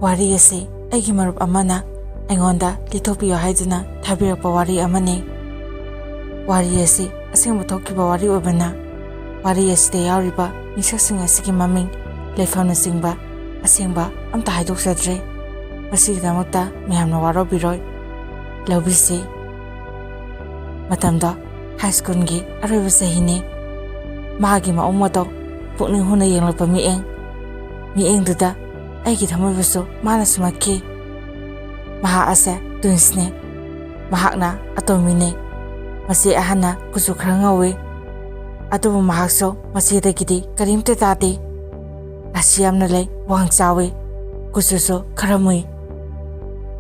Wari asi aigi marup amana aingonda lithopiyo haiduna thabirakpa wari amani. Wari asi asengba thokiba wari obana. Wari asida yauriba misaksing asigi maming leifamna singba asengba amta haidoksadre. Masigidamukta miyamna warobiroi laubisi. Matamda high school gi aroiba sahini. Mahagi maong mato pukning huna yenglakpa mieng duda aigi thamoibasu mana sumakki. Maha ase twinsne. Mahakna atomine. Masi ahana kusu khara ngawi. Adubu mahakso masidagidi karimte tati. Asi yamna lay wang chawi. Kususo khara mui.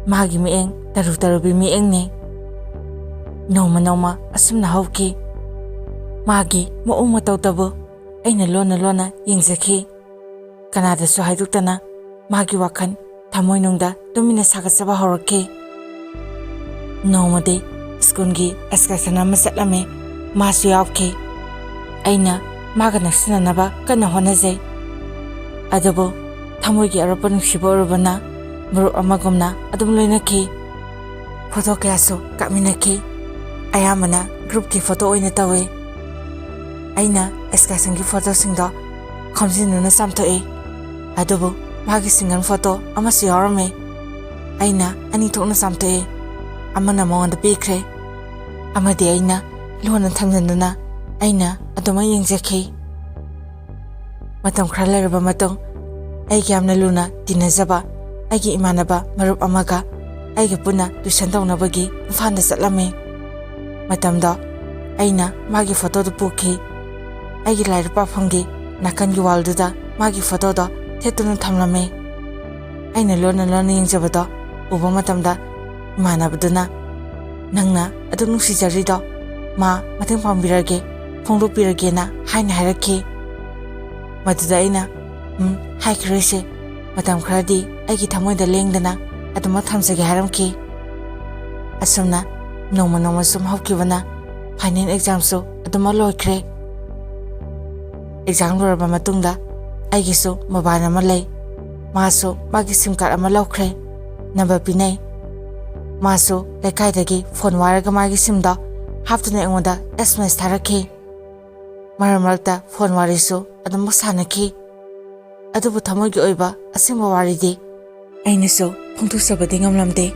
Mahagi mieng tarubi mieng ni. Noma asumna hauki. Mahagi maong matau tabu aina lona yengzaki. Kanadasu haiduktana mahagi wakhan thamoi nungda tumina sagatsaba horaki. Nomadi skungi excursion ama chatlame masu yawki. Aina maga naksinanaba kana honajai. Adubu thamoigi arapa nungsiba urubana marup amagumna adum loinaki. Photo kayasu kaminaki. Ayamana group ki photo oina tawe. Aina excursion ki photo singdo khamjinuna samthoe. Adubu magi single photo amasu yawarame. Aina ani thokna samthoe. Amana mongonda pikre. Amadi aina lona thamjanduna aina aduma yengjaki. Matam khara lairaba matong aigi yamna luna tinajaba aigi imanaba marup amaga aiga puna tuition tawnabagi imphanda chatlame. Matamda aina magi photo du pukhi. Aigi lairap pafamgi nakangi wall duda magi photo da thetuna thamlame. Aina lona yengjabada uba matamda imanabaduna nangna adu nungsijarido ma mateng pambirage phongdopirage na haina hairaki. Maduda aina haikrese matam kharadi aigi thamoida lengdana aduma thamjage haramki. Asumna noma sum hawkibana final exam so aduma loikre. Exam loraba matungda aigisu mobile ama lay. Maso magi sim card ama laukre. Number pinay. Maso lekaidagi phone waraga magi simda haftuna engoda SMS tharaki. Maramalta phone warisu adum sanaki. Adubu thamoigi oiba asingba waridi ainaso phongthusabadi ngamlamde.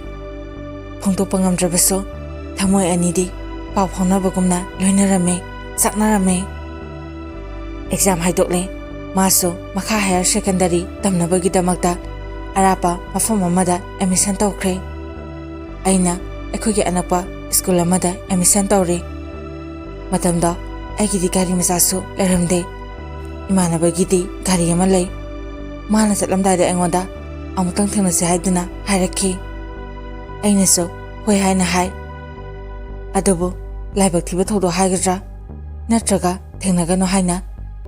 Phongtokpa ngamdrabaso thamoi anidi paw phonabagumna loinarame saknarame. Exam haidokle maso makha higher secondary tamnabagi damakta arapa mafam amada admission tawkhre. Aina ekhogi anapa school amada admission tawre. Matamda aigidi gari masasu leramde. Imanabagidi gari ama lay. Mana chatlamdaida engoda amutang thengnase haiduna hairaki. Ainaso hoi haina hai. Adubu laibak thiba thodo haigadra natraga thengnagano haina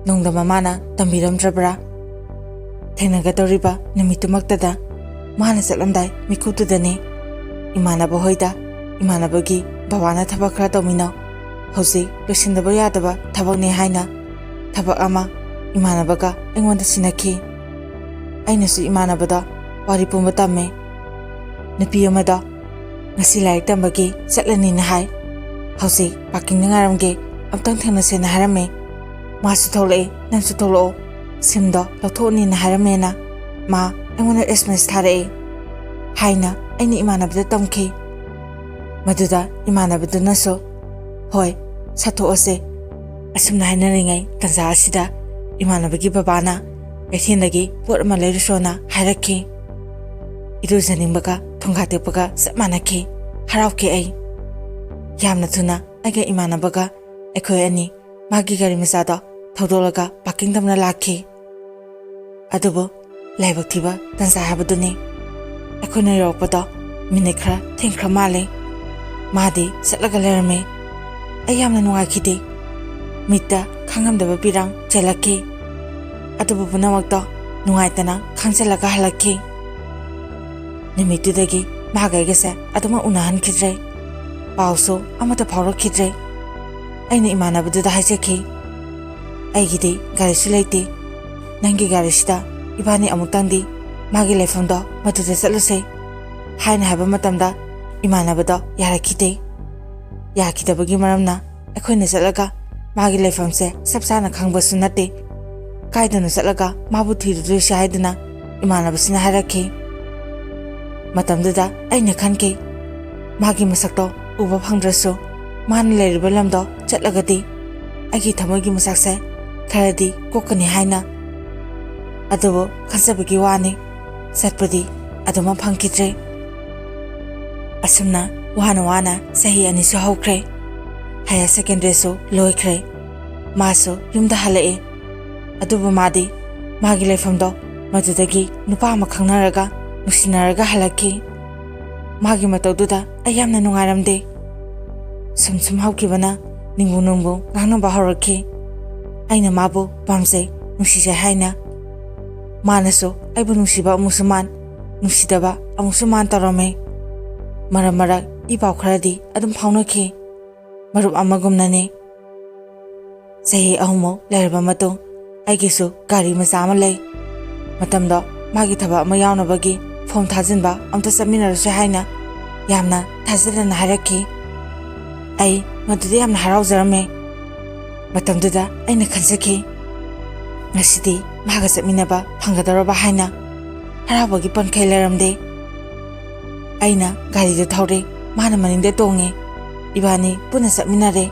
nongdama mana tambiramdrabra. Thengnagadoriba namitumaktada mana chatlamdai mikutudani imanaba hoida imanabagi babana thabak khara tawmino hausi loisindaba yadaba thabakne haina thabak ama imanabaga engonda sinaki. Ainasu imanabada wari pumba tamme. Nupi amada ngasi laik tambagi chatlani na hai. Hausi parking na ngaramge amtang thengnase na harame. Masu tholai nansu tholo simda lathoni na harame na ma engona SMS thare. Haina aini imanabada tamki. Maduda imanabada naso hoi satho ase asumna hainaringai tanza asida imanabagi babana Ethinagi pot ama leirusona hairaki. Irujaningbaga thonghatekpaga sapmanaki harauki ai. Yamna thuna aiga imanabaga ekhoi ani magi gari masada thodolaga parking damna lakhi. Adubu laibak thiba tansa habaduni ekhona yorpada minute khara thengkhra male. Madi satlaga lerame. Ai yamna nungakhidi. Mitta khangamdaba pirang chelaki. Adubu punamakta nungaitana khangchalaga halaki. Nimitudagi mahagaigase aduma unahan khidre. Pauso amata phaurakidre. Aina imanabaduda haijaki. Aigidi gari silaiti. Nangi gari sida ibani amutangdi ꯃꯥꯒꯤ ꯂꯩꯐꯝꯗꯣ ꯃꯗꯨꯗ ꯆꯠꯂꯨꯁꯦ ꯍꯥꯏꯅ ꯍꯥꯏꯕ ꯃꯇꯝꯗ ꯏꯃꯥꯟꯅꯕꯗꯣ ꯌꯥꯔꯛꯈꯤꯗꯦ꯫ ꯌꯥꯈꯤꯗꯕꯒꯤ ꯃꯔꯝꯅ ꯑꯩꯈꯣꯏꯅ ꯆꯠꯂꯒ ꯃꯥꯒꯤ ꯂꯩꯐꯝꯁꯦ ꯆꯞ ꯆꯥꯅ ꯈꯪꯕꯁꯨ ꯅꯠꯇꯦ꯫ ꯀꯥꯏꯗꯅꯣ ꯆꯠꯂꯒ ꯃꯥꯕꯨ ꯊꯤꯔꯨꯗꯣꯏꯁꯦ ꯍꯥꯏꯗꯨꯅ ꯏꯃꯥꯟꯅꯕꯁꯤꯅ ꯍꯥꯏꯔꯛꯈꯤ꯫ ꯃꯇꯝꯗꯨꯗ ꯑꯩꯅ ꯈꯟꯈꯤ, ꯃꯥꯒꯤ ꯃꯁꯛꯇꯣ ꯎꯕ ꯐꯪꯗ꯭ꯔꯁꯨ ꯃꯥꯅ ꯂꯩꯔꯤꯕ ꯂꯝꯗꯣ ꯆꯠꯂꯒꯗꯤ ꯑꯩꯒꯤ ꯊꯃꯣꯏꯒꯤ ꯃꯁꯛꯁꯦ ꯈꯔꯗꯤ ꯀꯣꯛꯀꯅꯤ ꯍꯥꯏꯅ꯫ ꯑꯗꯨꯕꯨ ꯈꯟꯖꯕꯒꯤ ꯋꯥꯅꯤ, ꯆꯠꯄꯗꯤ ꯑꯗꯨꯃꯛ ꯐꯪꯈꯤꯗ꯭ꯔꯦ꯫ ꯑꯁꯨꯝꯅ ꯋꯥꯅ ꯋꯥꯅ ꯆꯍꯤ 2ꯁꯨ ꯍꯧꯈ꯭ꯔꯦ꯫ ꯍꯥꯌꯔ ꯁꯦꯀꯦꯟꯗꯔꯤꯁꯨ ꯂꯣꯏꯈ꯭ꯔꯦ꯫ ꯃꯥꯁꯨ ꯌꯨꯝꯗ ꯍꯜꯂꯛꯑꯦ꯫ ꯑꯗꯨꯕꯨ ꯃꯥꯗꯤ ꯃꯥꯒꯤ ꯂꯩꯐꯝꯗꯣ ꯃꯗꯨꯗꯒꯤ ꯅꯨꯄꯥ ꯑꯃ ꯈꯪꯅꯔꯒ ꯅꯨꯡꯁꯤꯅꯔꯒ ꯍꯜꯂꯛꯈꯤ꯫ ꯃꯥꯒꯤ ꯃꯇꯧꯗꯨꯗ ꯑꯩ ꯌꯥꯝꯅ ꯅꯨꯡꯉꯥꯏꯔꯝꯗꯦ꯫ ꯁꯨꯝ ꯍꯧꯈꯤꯕꯅ ꯅꯨꯡꯕꯨ ꯉꯥꯡꯅꯕ ꯍꯧꯔꯛꯈꯤ꯫ ꯑꯩꯅ ꯃꯥꯕꯨ ꯄꯥꯝꯖꯩ, ꯅꯨꯡꯁꯤꯖꯩ ꯍꯥꯏꯅ꯫ ꯃꯥꯅꯁꯨ ꯑꯩꯕꯨ ꯅꯨꯡꯁꯤꯕ ꯑꯃꯨꯛꯁꯨ ꯃꯥꯟ, ꯅꯨꯡꯁꯤꯗꯕ ꯑꯃꯨꯛꯁꯨ ꯃꯥꯟ ꯇꯧꯔꯝꯃꯦ꯫ ꯃꯔꯛ ꯏ ꯄꯥꯎ ꯈꯔꯗꯤ ꯑꯗꯨꯝ ꯐꯥꯎꯅꯈꯤ, ꯃꯔꯨꯞ ꯑꯃꯒꯨꯝꯅꯅꯦ꯫ ꯆꯍꯤ 3ꯃꯨꯛ ꯂꯩꯔꯕ ꯃꯇꯨꯡ ꯑꯩꯒꯤꯁꯨ ꯒꯥꯔꯤ ꯃꯆꯥ ꯑꯃ ꯂꯩ꯫ ꯃꯇꯝꯗꯣ ꯃꯥꯒꯤ ꯊꯕꯛ ꯑꯃ ꯌꯥꯎꯅꯕꯒꯤ ꯐꯣꯝ ꯊꯥꯖꯤꯟꯕ ꯑꯝꯇ ꯆꯠꯃꯤꯟꯅꯔꯁꯦ ꯍꯥꯏꯅ ꯌꯥꯝꯅ ꯊꯥꯖꯗꯅ ꯍꯥꯏꯔꯛꯈꯤ꯫ ꯑꯩ ꯃꯗꯨꯗ ꯌꯥꯝꯅ ꯍꯔꯥꯎꯖꯔꯝꯃꯦ꯫ ꯃꯇꯝꯗꯨꯗ ꯑꯩꯅ ꯈꯟꯖꯈꯤ, ꯉꯁꯤꯗꯤ ꯃꯥꯒ ꯆꯠꯃꯤꯟꯅꯕ ꯐꯪꯒꯗꯧꯔꯕ ꯍꯥꯏꯅ꯫ ꯍꯔꯥꯎꯕꯒꯤ ꯄꯟꯈꯩ ꯂꯩꯔꯝꯗꯦ꯫ ꯑꯩꯅ ꯒꯥꯔꯤꯗꯨ ꯊꯧꯔꯦ, ꯃꯥꯅ ꯃꯅꯤꯡꯗ ꯇꯣꯡꯉꯦ꯫ ꯏꯕꯥꯅꯤ ꯄꯨꯟꯅ ꯆꯠꯃꯤꯟꯅꯔꯦ꯫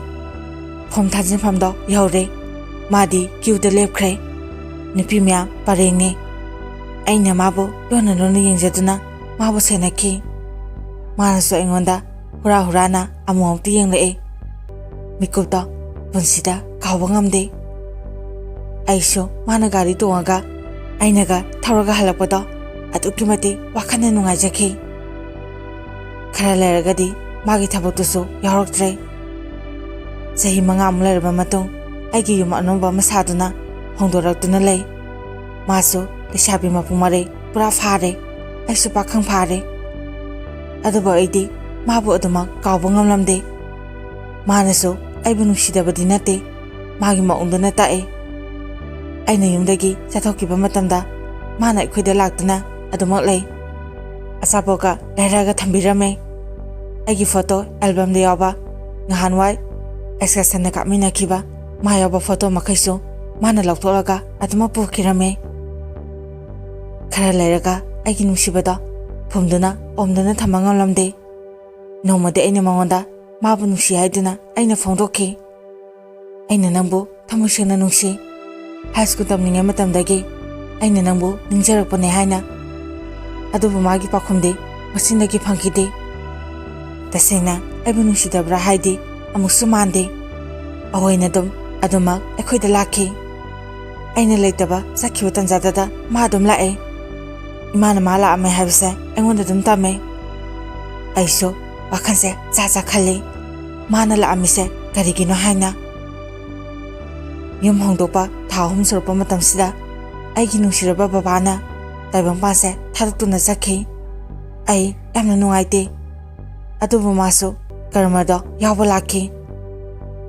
ꯐꯣꯝ ꯊꯥꯖꯤꯟꯐꯝꯗꯣ ꯌꯧꯔꯦ꯫ ꯃꯥꯗꯤ ꯀ꯭ꯌꯨꯗ ꯂꯦꯞꯈ꯭ꯔꯦ꯫ ꯅꯨꯄꯤ ꯃꯌꯥꯝ ꯄꯔꯦꯡꯅꯦ꯫ ꯑꯩꯅ ꯃꯥꯕꯨ ꯂꯣꯟꯅ ꯌꯦꯡꯖꯗꯨꯅ ꯃꯥꯕꯨ ꯁꯦꯟꯅꯈꯤ꯫ ꯃꯥꯅꯁꯨ ꯑꯩꯉꯣꯟꯗ ꯍꯨꯔꯥ ꯑꯃꯨꯛꯇ ꯌꯦꯡꯂꯛꯑꯦ꯫ ꯃꯤꯀꯨꯞꯇꯣ ꯄꯨꯟꯁꯤꯗ ꯀꯥꯎꯕ ꯉꯝꯗꯦ꯫ ꯑꯩꯁꯨ ꯃꯥꯅ ꯒꯥꯔꯤ ꯇꯣꯡꯉꯒ ꯑꯩꯅꯒ ꯊꯧꯔꯒ ꯍꯜꯂꯛꯄꯗꯣ ꯑꯗꯨꯛꯀꯤ ꯃꯇꯤꯛ ꯋꯥꯈꯜꯅ ꯅꯨꯡꯉꯥꯏꯖꯈꯤ꯫ ꯈꯔ ꯂꯩꯔꯒꯗꯤ ꯃꯥꯒꯤ ꯊꯕꯛꯇꯨꯁꯨ ꯌꯥꯎꯔꯛꯇ꯭ꯔꯦ꯫ ꯆꯍꯤ 5 ꯂꯩꯔꯕ ꯃꯇꯨꯡ ꯑꯩꯒꯤ ꯌꯨꯝ ꯑꯅꯧꯕ ꯑꯃ ꯁꯥꯗꯨꯅ ꯍꯣꯡꯗꯣꯔꯛꯇꯨꯅ ꯂꯩ꯫ ꯃꯥꯁꯨ ꯂꯩꯁꯥꯕꯤ ꯃꯄꯨꯡ ꯃꯔꯩ ꯄꯨꯔꯥ ꯐꯥꯔꯦ꯫ ꯑꯩꯁꯨ ꯄꯥꯈꯪ ꯐꯥꯔꯦ꯫ ꯑꯗꯨꯕꯨ ꯑꯩꯗꯤ ꯃꯥꯕꯨ ꯑꯗꯨꯃꯛ ꯀꯥꯎꯕ ꯉꯝꯂꯝꯗꯦ꯫ ꯃꯥꯅꯁꯨ ꯑꯩꯕꯨ ꯅꯨꯡꯁꯤꯗꯕꯗꯤ ꯅꯠꯇꯦ, ꯃꯥꯒꯤ ꯃꯑꯣꯡꯗꯨꯅ ꯇꯥꯛꯑꯦ꯫ ꯑꯩꯅ ꯌꯨꯝꯗꯒꯤ ꯆꯠꯊꯣꯛꯈꯤꯕ ꯃꯇꯝꯗ ꯃꯥꯅ ꯑꯩꯈꯣꯏꯗ ꯂꯥꯛꯇꯨꯅ ꯑꯗꯨꯃꯛ ꯂꯩ꯫ ꯑꯆꯥꯄꯣꯠꯀ ꯂꯩꯔꯒ ꯊꯝꯕꯤꯔꯝꯃꯦ꯫ ꯑꯩꯒꯤ ꯐꯣꯇꯣ ꯑꯦꯜꯕꯝꯗ ꯌꯥꯎꯕ ꯅꯍꯥꯟꯋꯥꯏ ꯑꯦꯛꯁꯀꯔꯁꯟꯗ ꯀꯥꯞꯃꯤꯟꯅꯈꯤꯕ ꯃꯥ ꯌꯥꯎꯕ ꯐꯣꯇꯣ ꯃꯈꯩꯁꯨ ꯃꯥꯅ ꯂꯧꯊꯣꯛꯂꯒ ꯑꯗꯨꯃꯛ ꯄꯨꯈꯤꯔꯝꯃꯦ꯫ ꯈꯔ ꯂꯩꯔꯒ ꯑꯩꯒꯤ ꯅꯨꯡꯁꯤꯕꯗꯣ ꯐꯨꯝꯗꯨꯅ ꯑꯣꯝꯗꯨꯅ ꯊꯝꯕ ꯉꯝꯂꯝꯗꯦ꯫ ꯅꯣꯡꯃꯗꯤ ꯑꯩꯅ ꯃꯉꯣꯟꯗ ꯃꯥꯕꯨ ꯅꯨꯡꯁꯤ ꯍꯥꯏꯗꯨꯅ ꯑꯩꯅ ꯐꯣꯡꯗꯣꯛꯈꯤ꯫ ꯑꯩꯅ ꯅꯪꯕꯨ ꯊꯃꯣꯏ ꯁꯦꯡꯅ ꯅꯨꯡꯁꯤ꯫ ꯍꯥꯏ ꯁ꯭ꯀꯨꯜ ꯇꯝꯂꯤꯉꯩ ꯃꯇꯝꯗꯒꯤ ꯑꯩꯅ ꯅꯪꯕꯨ ꯅꯤꯡꯖꯔꯛꯄꯅꯦ ꯍꯥꯏꯅ꯫ ꯑꯗꯨꯕꯨ ꯃꯥꯒꯤ ꯄꯥꯎꯈꯨꯝꯗꯤ ꯃꯆꯤꯟꯗꯒꯤ ꯐꯪꯈꯤꯗꯦ꯫ ꯇꯁꯦꯡꯅ ꯑꯩꯕꯨ ꯅꯨꯡꯁꯤꯗꯕ꯭ꯔꯥ ꯍꯥꯏꯗꯤ ꯑꯃꯨꯛꯁꯨ ꯃꯥꯟꯗꯦ꯫ ꯑꯗꯨꯃꯛ ꯑꯩꯈꯣꯏꯗ ꯂꯥꯛꯈꯤ꯫ ꯑꯩꯅ ꯂꯩꯇꯕ ꯆꯠꯈꯤꯕ ꯇꯟꯖꯥꯗꯨꯗ ꯃꯥ ꯑꯗꯨꯝ ꯂꯥꯛꯑꯦ꯫ ꯏꯃꯥꯅ ꯃꯥ ꯂꯥꯛꯑꯝꯃꯦ ꯍꯥꯏꯕꯁꯦ ꯑꯩꯉꯣꯟꯗ ꯑꯗꯨꯝ ꯇꯝꯃꯦ꯫ ꯑꯩꯁꯨ ꯋꯥꯈꯜꯁꯦ ꯖꯥꯠ ꯈꯜꯂꯤ, ꯃꯥꯅ ꯂꯥꯛꯑꯝꯃꯤꯁꯦ ꯀꯔꯤꯒꯤꯅꯣ ꯍꯥꯏꯅ꯫ ꯌꯨꯝ ꯍꯣꯡꯗꯣꯛꯄ ꯊꯥ 3 ꯁꯨꯔꯛꯄ ꯃꯇꯝꯁꯤꯗ ꯑꯩꯒꯤ ꯅꯨꯡꯁꯤꯔꯕ ꯕꯕꯥꯅ ꯇꯥꯏꯕꯪꯄꯥꯟꯁꯦ ꯊꯥꯗꯣꯛꯇꯨꯅ ꯆꯠꯈꯤ꯫ ꯑꯩ ꯌꯥꯝꯅ ꯅꯨꯡꯉꯥꯏꯇꯦ꯫ ꯑꯗꯨꯕꯨ ꯃꯥꯁꯨ ꯀꯔꯃꯗꯣ ꯌꯥꯎꯕ ꯂꯥꯛꯈꯤ꯫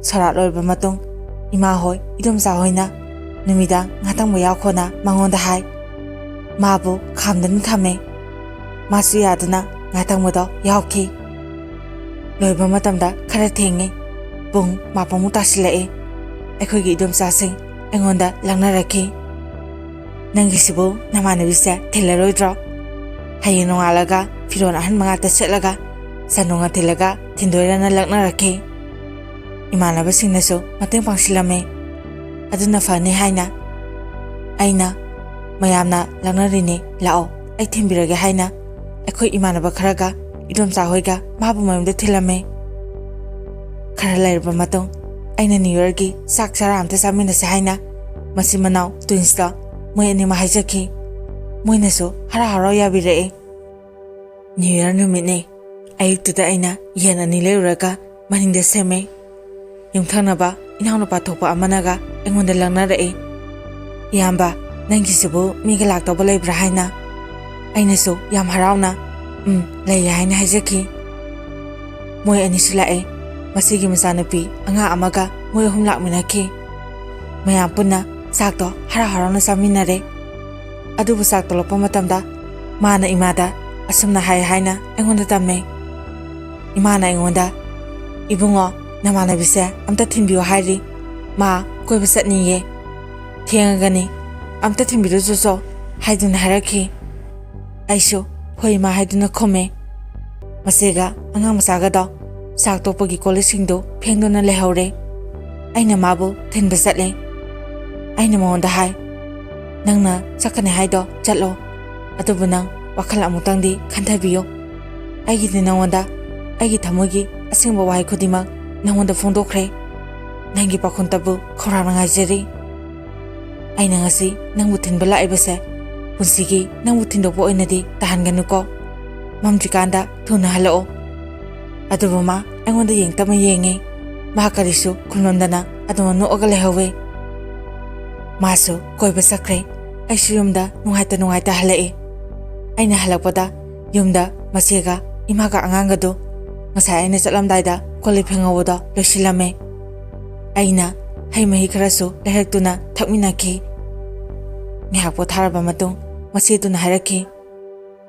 ꯁꯣꯔꯥꯠ ꯂꯣꯏꯔꯕ ꯃꯇꯨꯡ ꯏꯃꯥ ꯍꯣꯏ, ꯏꯗꯣꯝꯆꯥ ꯍꯣꯏꯅ ꯅꯨꯃꯤꯗꯥꯡ ꯉꯥꯇꯪꯕ ꯌꯥꯎꯈꯣꯅ ꯃꯉꯣꯟꯗ ꯍꯥꯏ꯫ ꯃꯥꯕꯨ ꯈꯥꯝꯗꯅ ꯊꯝꯃꯦ꯫ ꯃꯥꯁꯨ ꯌꯥꯗꯨꯅ ꯉꯥꯇꯪꯕꯗꯣ ꯌꯥꯎꯈꯤ꯫ ꯂꯣꯏꯕ ꯃꯇꯝꯗ ꯈꯔ ꯊꯦꯡꯉꯦ꯫ ꯄꯨꯡ 7ꯃꯨꯛ ꯇꯥꯁꯤꯜꯂꯛꯑꯦ꯫ ꯑꯩꯈꯣꯏꯒꯤ ꯏꯗꯣꯝꯆꯥꯁꯤꯡ ꯑꯩꯉꯣꯟꯗ ꯂꯛꯅꯔꯛꯈꯤ꯫ ꯅꯪꯒꯤꯁꯤꯕꯨ ꯅꯃꯥꯟꯅꯕꯤꯁꯦ ꯊꯤꯜꯂꯔꯣꯏꯗ꯭ꯔꯣ? ꯍꯌꯦꯡ ꯅꯣꯡꯉꯥꯜꯂꯒ ꯐꯤꯔꯣꯜ ꯑꯍꯟꯕ ꯉꯥꯛꯇ ꯁꯦꯠꯂꯒ ꯆꯥꯅꯨꯡꯒ ꯊꯤꯜꯂꯒ ꯊꯤꯟꯗꯣꯏꯔꯅ ꯂꯛꯅꯔꯛꯈꯤ꯫ ꯏꯃꯥꯟꯅꯕꯁꯤꯡꯅꯁꯨ ꯃꯇꯦꯡ ꯄꯥꯡꯁꯤꯜꯂꯝꯃꯦ꯫ ꯑꯗꯨꯅ ꯐꯅꯤ ꯍꯥꯏꯅ ꯑꯩꯅ ꯃꯌꯥꯝꯅ ꯂꯛꯅꯔꯤꯅꯦ, ꯂꯥꯛꯑꯣ ꯑꯩ ꯊꯤꯟꯕꯤꯔꯒꯦ ꯍꯥꯏꯅ ꯑꯩꯈꯣꯏ ꯏꯃꯥꯟꯅꯕ ꯈꯔꯒ ꯏꯗꯣꯝꯆꯥ ꯍꯣꯏꯒ ꯃꯥꯕꯨ ꯃꯌꯨꯝꯗ ꯊꯤꯜꯂꯝꯃꯦ꯫ ꯈꯔ ꯂꯩꯔꯕ ꯃꯇꯨꯡ ꯑꯩꯅ ꯅ꯭ꯌꯨ ꯌꯔꯒꯤ ꯆꯥꯛ ꯆꯔꯥ ꯑꯝꯇ ꯆꯥꯃꯤꯟꯅꯁꯦ ꯍꯥꯏꯅ ꯃꯆꯤꯟ ꯃꯅꯥꯎ ꯇ꯭ꯋꯤꯟꯁꯇꯣ ꯃꯣꯏ ꯑꯅꯤꯃꯛ ꯍꯥꯏꯖꯈꯤ꯫ ꯃꯣꯏꯅꯁꯨ ꯍꯔꯥꯎ ꯌꯥꯕꯤꯔꯛꯑꯦ꯫ New year ꯅꯨꯃꯤꯠꯅꯦ꯫ ꯑꯌꯨꯛꯇꯨꯗ ꯑꯩꯅ ꯌꯦꯟ 2 ꯂꯩꯔꯨꯔꯒ ꯃꯅꯤꯡꯗ ꯁꯦꯝꯃꯦ꯫ ꯌꯨꯝꯊꯪꯅꯕ ꯏꯅꯥꯎꯅꯨꯄꯥ ꯊꯣꯛꯄ ꯑꯃꯅꯒ ꯑꯩꯉꯣꯟꯗ ꯂꯛꯅꯔꯛꯑꯦ꯫ ꯏꯌꯥꯝꯕ, ꯅꯪꯒꯤꯁꯤꯕꯨ ꯃꯤꯒ ꯂꯥꯛꯇꯧꯕ ꯂꯩꯕ꯭ꯔꯥ ꯍꯥꯏꯅ꯫ ꯑꯩꯅꯁꯨ ꯌꯥꯝ ꯍꯔꯥꯎꯅ ꯂꯩꯌꯦ ꯍꯥꯏꯅ ꯍꯥꯏꯖꯈꯤ꯫ ꯃꯣꯏ ꯑꯅꯤꯁꯨ ꯂꯥꯛꯑꯦ꯫ ꯃꯁꯤꯒꯤ ꯃꯆꯥꯅꯨꯄꯤ ꯑꯉꯥꯡ ꯑꯃꯒ ꯃꯣꯏ 3 ꯂꯥꯛꯃꯤꯟꯅꯈꯤ꯫ ꯃꯌꯥꯝ ꯄꯨꯟꯅ ꯆꯥꯛꯇꯣ ꯍꯔꯥꯎꯅ ꯆꯥꯃꯤꯟꯅꯔꯦ꯫ ꯑꯗꯨꯕꯨ ꯆꯥꯛ ꯇꯣꯂꯛꯄ ꯃꯇꯝꯗ ꯃꯥꯅ ꯏꯃꯥꯗ ꯑꯁꯨꯝꯅ ꯍꯥꯏ ꯍꯥꯏꯅ ꯑꯩꯉꯣꯟꯗ ꯇꯝꯃꯦ꯫ ꯏꯃꯥꯅ ꯑꯩꯉꯣꯟꯗ "ꯏꯕꯨꯡꯉꯣ, ꯅꯃꯥꯟꯅꯕꯤꯁꯦ ꯑꯝꯇ ꯊꯤꯟꯕꯤꯌꯣ ꯍꯥꯏꯔꯤ, ꯃꯥ ꯀꯣꯏꯕ ꯆꯠꯅꯤꯌꯦ, ꯊꯦꯡꯉꯒꯅꯤ, ꯑꯝꯇ ꯊꯤꯟꯕꯤꯔꯨꯆꯣ" ꯍꯥꯏꯗꯨꯅ ꯍꯥꯏꯔꯛꯈꯤ꯫ ꯑꯩꯁꯨ ꯍꯣꯏ ꯏꯃꯥ ꯍꯥꯏꯗꯨꯅ ꯈꯨꯝꯃꯦ꯫ ꯃꯆꯦꯒ ꯑꯉꯥꯡ ꯃꯆꯥꯒꯗꯣ ꯆꯥꯛ ꯇꯣꯛꯄꯒꯤ ꯀꯣꯜꯂꯤꯛꯁꯤꯡꯗꯨ ꯐꯦꯡꯗꯨꯅ ꯂꯩꯍꯧꯔꯦ꯫ ꯑꯩꯅ ꯃꯥꯕꯨ ꯊꯤꯟꯕ ꯆꯠꯂꯦ꯫ ꯑꯩꯅ ꯃꯉꯣꯟꯗ ꯍꯥꯏ, "ꯅꯪꯅ ꯆꯠꯀꯅꯤ ꯍꯥꯏꯗꯣ ꯆꯠꯂꯣ, ꯑꯗꯨꯕꯨ ꯅꯪ ꯋꯥꯈꯜ ꯑꯃꯨꯛꯇꯪꯗꯤ ꯈꯟꯊꯕꯤꯌꯨ꯫ ꯑꯩꯒꯤꯗꯤ ꯅꯉꯣꯟꯗ ꯑꯩꯒꯤ ꯊꯃꯣꯏꯒꯤ ꯑꯁꯦꯡꯕ ꯋꯥꯍꯩ ꯈꯨꯗꯤꯡꯃꯛ ꯅꯉꯣꯟꯗ ꯐꯣꯡꯗꯣꯛꯈ꯭ꯔꯦ꯫ ꯅꯪꯒꯤ ꯄꯥꯎꯈꯨꯝꯇꯕꯨ ꯈꯧꯔꯥꯡꯅ ꯉꯥꯏꯖꯔꯤ꯫ ꯑꯩꯅ ꯉꯁꯤ ꯅꯪꯕꯨ ꯊꯤꯟꯕ ꯂꯥꯛꯏꯕꯁꯦ ꯄꯨꯟꯁꯤꯒꯤ ꯅꯪꯕꯨ ꯊꯤꯟꯗꯣꯛꯄ ꯑꯣꯏꯅꯗꯤ ꯇꯥꯍꯟꯒꯅꯨꯀꯣ꯫ ꯃꯝꯗ꯭ꯔꯤꯀꯥꯟꯗ ꯊꯨꯅ ꯍꯜꯂꯛꯑꯣ." ꯑꯗꯨꯕꯨ ꯃꯥ ꯑꯩꯉꯣꯟꯗ ꯌꯦꯡꯇꯞꯅ ꯌꯦꯡꯉꯤ꯫ ꯃꯥ ꯀꯔꯤꯁꯨ ꯈꯨꯝꯂꯝꯗꯅ ꯑꯗꯨꯝ ꯅꯣꯛꯑꯒ ꯂꯩꯍꯧꯋꯦ꯫ ꯃꯥꯁꯨ ꯀꯣꯏꯕ ꯆꯠꯈ꯭ꯔꯦ꯫ ꯑꯩꯁꯨ ꯌꯨꯝꯗ ꯅꯨꯡꯉꯥꯏꯇ ꯍꯜꯂꯛꯏ꯫ ꯑꯩꯅ ꯍꯜꯂꯛꯄꯗ ꯌꯨꯝꯗ ꯃꯆꯦꯒ ꯏꯃꯥꯒ ꯑꯉꯥꯡꯒꯗꯨ ꯉꯁꯥꯏ ꯑꯩꯅ ꯆꯠꯂꯝꯗꯥꯏꯗ ꯀꯣꯜꯂꯤꯛ ꯐꯦꯡꯍꯧꯕꯗꯣ ꯂꯣꯏꯁꯤꯜꯂꯝꯃꯦ꯫ ꯑꯩꯅ ꯍꯩ ꯃꯍꯤ ꯈꯔꯁꯨ ꯂꯩꯔꯛꯇꯨꯅ ꯊꯛꯃꯤꯟꯅꯈꯤ꯫ ꯉꯥꯏꯍꯥꯛ ꯄꯣꯊꯥꯔꯕ ꯃꯇꯨꯡ ꯃꯆꯦꯗꯨꯅ ꯍꯥꯏꯔꯛꯈꯤ,